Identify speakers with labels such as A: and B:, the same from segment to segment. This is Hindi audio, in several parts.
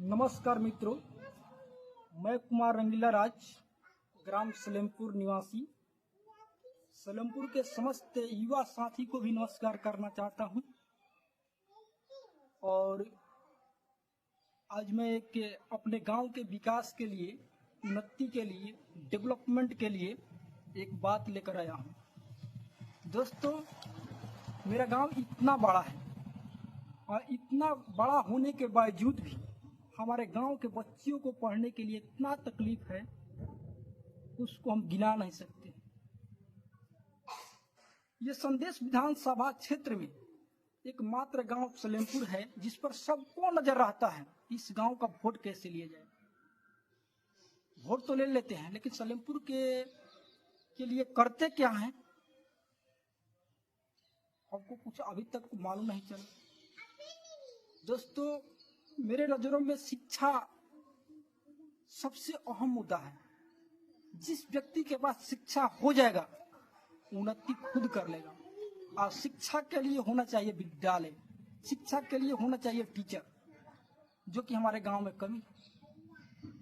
A: नमस्कार मित्रों, मैं कुमार रंगीला राज, ग्राम सलेमपुर निवासी, सलेमपुर के समस्त युवा साथी को भी नमस्कार करना चाहता हूं। और आज मैं अपने गांव के विकास के लिए, उन्नति के लिए, डेवलपमेंट के लिए एक बात लेकर आया हूं। दोस्तों, मेरा गांव इतना बड़ा है और इतना बड़ा होने के बावजूद भी हमारे गांव के बच्चियों को पढ़ने के लिए इतना तकलीफ है, उसको हम गिना नहीं सकते। ये संदेश विधानसभा क्षेत्र में एकमात्र गांव सलेमपुर है जिस पर सबको नजर रहता है इस गांव का वोट कैसे लिया जाए। वोट तो ले लेते हैं, लेकिन सलेमपुर के लिए करते क्या हैं हमको कुछ अभी तक मालूम नहीं चला। दोस्तों, मेरे नजरों में शिक्षा सबसे अहम मुद्दा है। जिस व्यक्ति के पास शिक्षा हो जाएगा, उन्नति खुद कर लेगा। और शिक्षा के लिए होना चाहिए विद्यालय, शिक्षा के लिए होना चाहिए टीचर, जो कि हमारे गांव में कमी।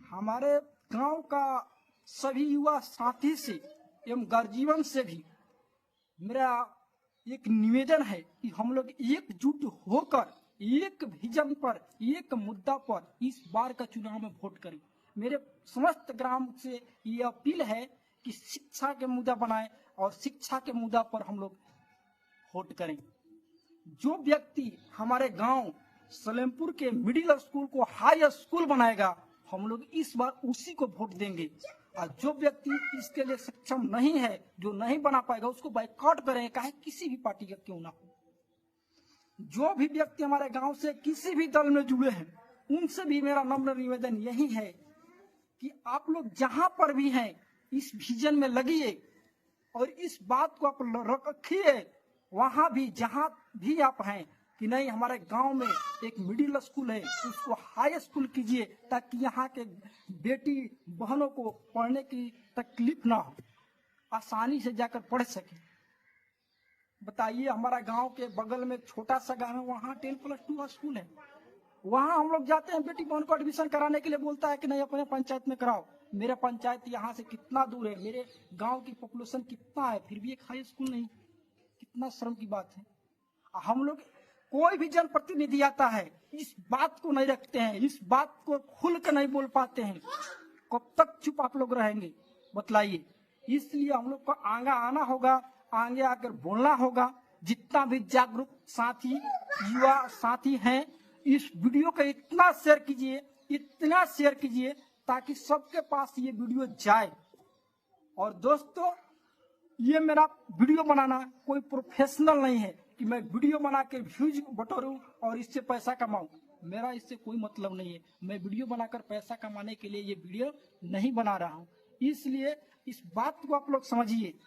A: हमारे गांव का सभी युवा साथी से एवं गर्जीवन से भी मेरा एक निवेदन है कि हम लोग एकजुट होकर एक विजन पर, एक मुद्दा पर इस बार का चुनाव में वोट करें। मेरे समस्त ग्राम से ये अपील है कि शिक्षा के मुद्दा बनाएं और शिक्षा के मुद्दा पर हम लोग वोट करें। जो व्यक्ति हमारे गांव सलेमपुर के मिडिल स्कूल को हाई स्कूल बनाएगा, हम लोग इस बार उसी को वोट देंगे। और जो व्यक्ति इसके लिए सक्षम नहीं है, जो नहीं बना पाएगा, उसको बाइकआउट करेंगे, चाहे किसी भी पार्टी का क्यों ना हो। जो भी व्यक्ति हमारे गांव से किसी भी दल में जुड़े हैं, उनसे भी मेरा नम्र निवेदन यही है कि आप लोग जहां पर भी हैं, इस विजन में लगिए और इस बात को आप रखिए वहां भी, जहां भी आप हैं, कि नहीं हमारे गांव में एक मिडिल स्कूल है, उसको हाई स्कूल कीजिए ताकि यहाँ के बेटी बहनों को पढ़ने की तकलीफ ना हो, आसानी से जाकर पढ़ सके। बताइए, हमारा गांव के बगल में छोटा सा गांव है, वहाँ 10+2 स्कूल है। वहाँ हम लोग जाते हैं, बेटी बहन को एडमिशन कराने के लिए बोलता है कि नहीं अपने पंचायत में कराओ। मेरा पंचायत यहाँ से कितना दूर है, मेरे गांव की पॉपुलेशन कितना है, फिर भी एक हाई स्कूल नहीं। कितना शर्म की बात है। हम लोग, कोई भी जनप्रतिनिधि आता है, इस बात को नहीं रखते हैं, इस बात को खुल कर नहीं बोल पाते हैं। कब तक चुप आप लोग रहेंगे, बतलाइए। इसलिए हम लोग को आगे आना होगा, आगे आकर बोलना होगा। जितना भी जागरूक साथी, युवा साथी हैं, इस वीडियो को इतना शेयर कीजिए, इतना शेयर कीजिए ताकि सबके पास ये वीडियो जाए। और दोस्तों, ये मेरा वीडियो बनाना कोई प्रोफेशनल नहीं है कि मैं वीडियो बना के व्यूज बटोरूं और इससे पैसा कमाऊं। मेरा इससे कोई मतलब नहीं है। मैं वीडियो बनाकर पैसा कमाने के लिए ये वीडियो नहीं बना रहा हूं। इसलिए इस बात को आप लोग समझिए।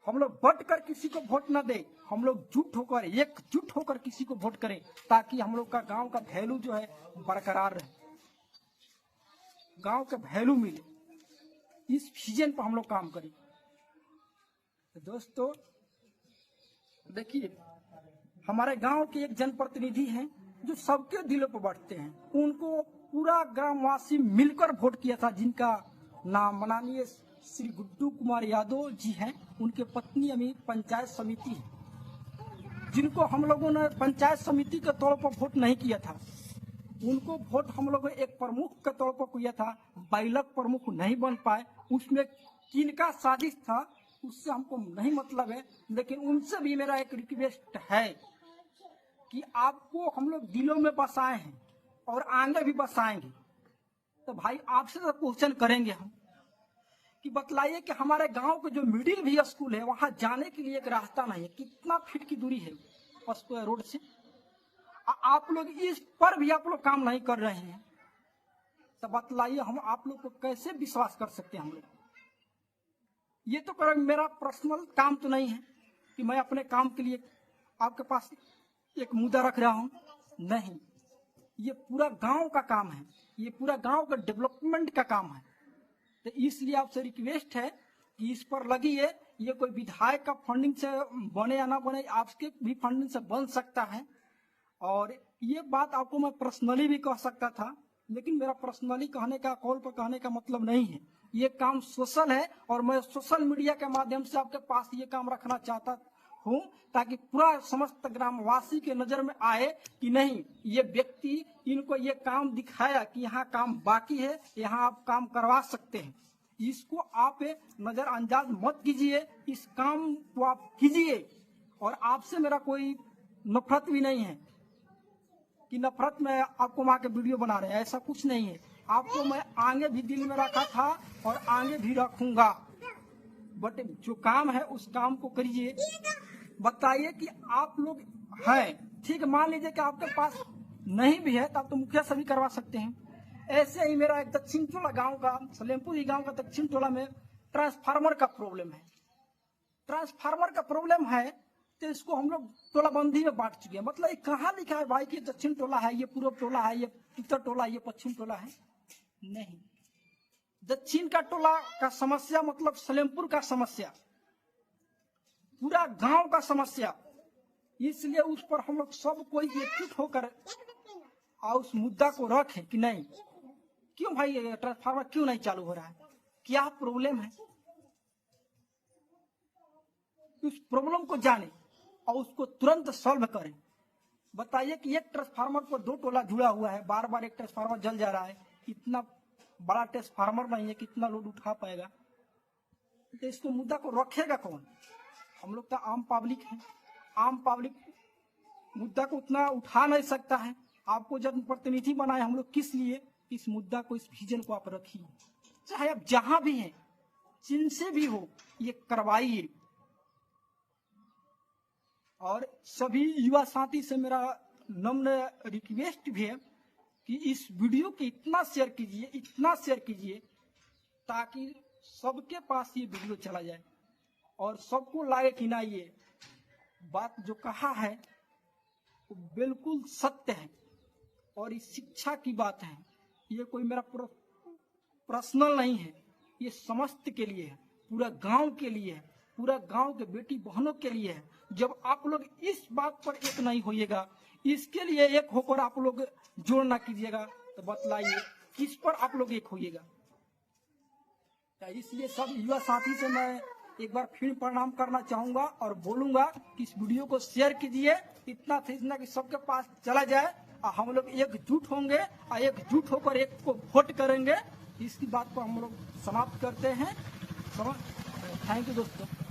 A: हम लोग बट कर किसी को वोट न दे, हम लोग जुट होकर, एकजुट होकर किसी को वोट करें ताकि हम लोग का गांव का वैल्यू जो है बरकरार रहे, गांव का वैल्यू मिले। इस विजन पर हम लोग काम करें। तो दोस्तों देखिए, हमारे गांव के एक जनप्रतिनिधि हैं जो सबके दिलों पर बैठते हैं। उनको पूरा ग्रामवासी मिलकर वोट किया था, जिनका नाम माननीय श्री गुड्डू कुमार यादव जी हैं। उनके पत्नी अभी पंचायत समिति है, जिनको हम लोगों ने पंचायत समिति के तौर पर वोट नहीं किया था। उनको वोट हम लोगों ने एक प्रमुख के तौर पर किया था। बाइलक प्रमुख नहीं बन पाए, उसमें किनका साजिश था उससे हमको नहीं मतलब है, लेकिन उनसे भी मेरा एक रिक्वेस्ट है कि आपको हम लोग दिलों में बसाए हैं और आगे भी बसाएंगे। तो भाई आपसे तो क्वेश्चन करेंगे हम कि बतलाइए कि हमारे गांव के जो मिडिल भी स्कूल है, वहां जाने के लिए एक रास्ता नहीं है। कितना फीट की दूरी है रोड से। आप लोग इस पर भी आप लोग काम नहीं कर रहे हैं, तो बतलाइए हम आप लोग को कैसे विश्वास कर सकते हैं। हम लोग ये तो मेरा पर्सनल काम तो नहीं है कि मैं अपने काम के लिए आपके पास एक मुद्दा रख रहा हूं। नहीं, ये पूरा गांव का काम है, ये पूरा गांव का डेवलपमेंट का काम है। तो इसलिए आपसे रिक्वेस्ट है कि इस पर लगिए। ये कोई विधायक का फंडिंग से बने या ना बने, आपके भी फंडिंग से बन सकता है। और ये बात आपको मैं पर्सनली भी कह सकता था, लेकिन मेरा पर्सनली कहने का, कॉल पर कहने का मतलब नहीं है। ये काम सोशल है और मैं सोशल मीडिया के माध्यम से आपके पास ये काम रखना चाहता हूँ, ताकि पूरा समस्त ग्रामवासी के नजर में आए कि नहीं, ये व्यक्ति, इनको ये काम दिखाया कि यहाँ काम बाकी है, यहाँ आप काम करवा सकते हैं। इसको आप नजरअंदाज मत कीजिए, इस काम को आप कीजिए। और आपसे मेरा कोई नफरत भी नहीं है कि नफरत में आपको माँ के वीडियो बना रहे हैं, ऐसा कुछ नहीं है। आपको मैं आगे भी दिल में रखा था और आगे भी रखूंगा, बट जो काम है उस काम को करिए। बताइए कि आप लोग हैं, ठीक, मान लीजिए कि आपके पास नहीं भी है, तब तो मुखिया से भी करवा सकते हैं। ऐसे ही मेरा एक दक्षिण टोला गांव का, सलेमपुर गांव का दक्षिण टोला में ट्रांसफार्मर का प्रॉब्लम है। ट्रांसफार्मर का प्रॉब्लम है तो इसको हम लोग टोलाबंदी में बांट चुके हैं। मतलब ये कहाँ लिखा है भाई कि दक्षिण टोला है, ये पूर्व टोला है, ये उत्तर टोला, ये पश्चिम टोला है? नहीं, दक्षिण का टोला का समस्या मतलब सलेमपुर का समस्या, पूरा गांव का समस्या। इसलिए उस पर हम लोग सब कोई एकजुट होकर और उस मुद्दा को रखें कि नहीं, क्यों भाई ट्रांसफार्मर क्यों नहीं चालू हो रहा है, क्या प्रॉब्लम है, उस प्रॉब्लम को जाने और उसको तुरंत सॉल्व करें। बताइए कि एक ट्रांसफार्मर पर 2 टोला जुड़ा हुआ है, बार बार एक ट्रांसफार्मर जल जा रहा है, इतना बड़ा ट्रांसफार्मर नहीं है, कितना लोड उठा पाएगा? तो इसको मुद्दा को रखेगा कौन? हम लोग तो आम पब्लिक हैं, आम पब्लिक मुद्दा को उतना उठा नहीं सकता है। आपको जब प्रतिनिधि बनाए हम लोग, किस लिए? इस मुद्दा को, इस विजन को आप रखिए, चाहे आप जहां भी हैं, जिनसे भी हो, ये करवाइए। और सभी युवा साथी से मेरा नम्र रिक्वेस्ट भी है कि इस वीडियो को इतना शेयर कीजिए, इतना शेयर कीजिए, ताकि सबके पास ये वीडियो चला जाए और सबको लगे कि ना, ये बात जो कहा है वो बिल्कुल सत्य है और इस शिक्षा की बात है। ये कोई मेरा पर्सनल नहीं है, ये समस्त के लिए है, पूरा गांव के लिए है, पूरा गांव के बेटी बहनों के लिए है। जब आप लोग इस बात पर एक नहीं होइएगा, इसके लिए एक होकर आप लोग जोड़ ना कीजिएगा, तो बतलाइए किस पर आप लोग एक होइएगा। इसलिए सब युवा साथी से मैं एक बार फिर प्रणाम करना चाहूंगा और बोलूंगा कि इस वीडियो को शेयर कीजिए, इतना कि सबके पास चला जाए और हम लोग एकजुट होंगे और एकजुट होकर एक को वोट करेंगे। इसकी बात को हम लोग समाप्त करते हैं। थैंक यू दोस्तों।